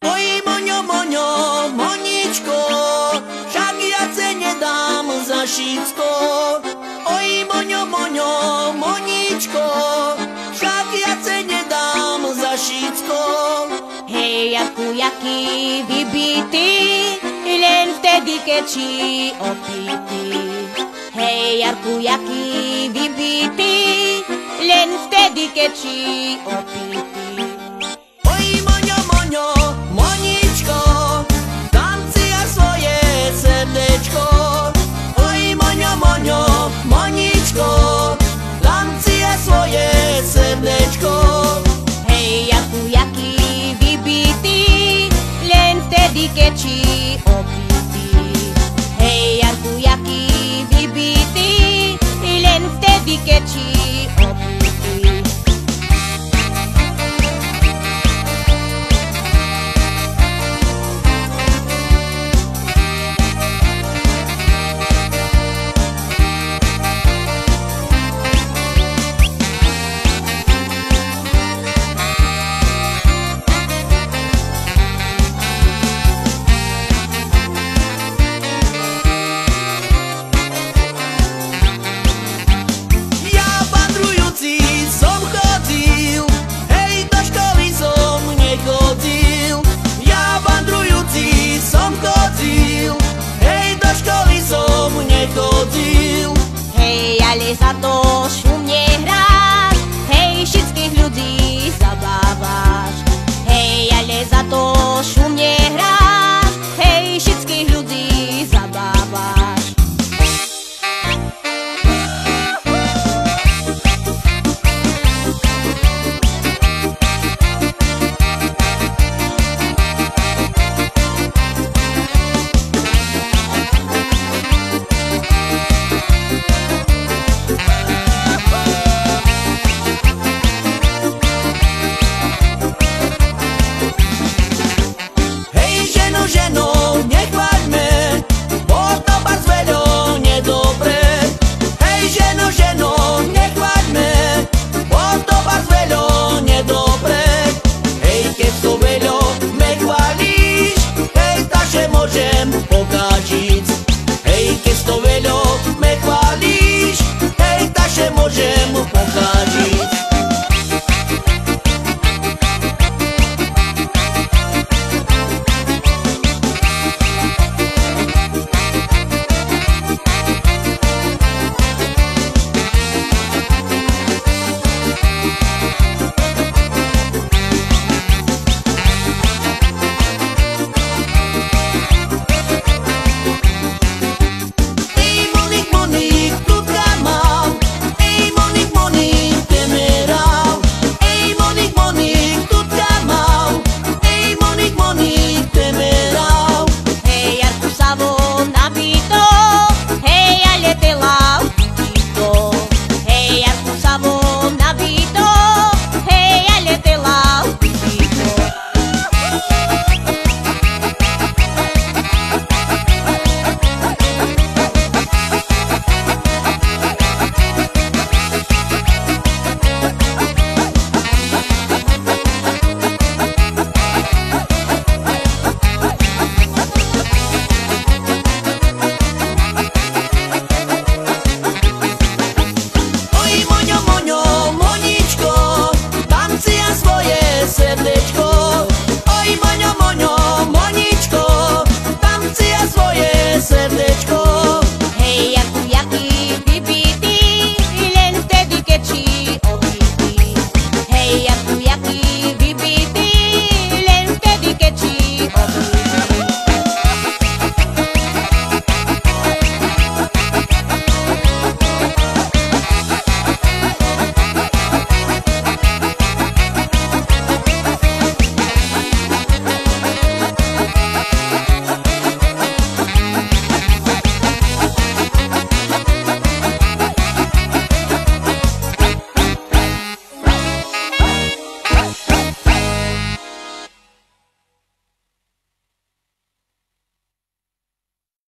Oj, Moňo, Moňo, Moničko, však ja ce nedám za šicko. Oj, Moňo, Moňo, Moničko, však ja ce nedám za šicko. Hej, Jarku, jaký vybitý, len vtedy, keď si opitý. Hej, Jarku, jaký vybitý, len vtedy, keď si opitý. Oj, Moňo, Moňo, Moničko, dám si ja svoje srdečko. Oj, Moňo, Moňo, Moničko, dám si ja svoje srdečko. Hej, Jarku, jaký vybitý, len vtedy, keď si opitý. Hej, Jarku, jaký vybitý, len vtedy, keď si opitý. Hej, ale za to šumne hráš, hej, všetkých ľudí zabávaš. Hej, ale za to šumne hráš, hej, všetkých ľudí zabávaš. Ženo, nechváľme, bo to bar zveľo nedobre. Hej, ženo, nechváľme, bo to bar zveľo nedobre. Hej, keď to veľo me chválíš, hej, takže môžem pokážiť. Hej, keď to veľo me chválíš, hej, takže môžem pokážiť.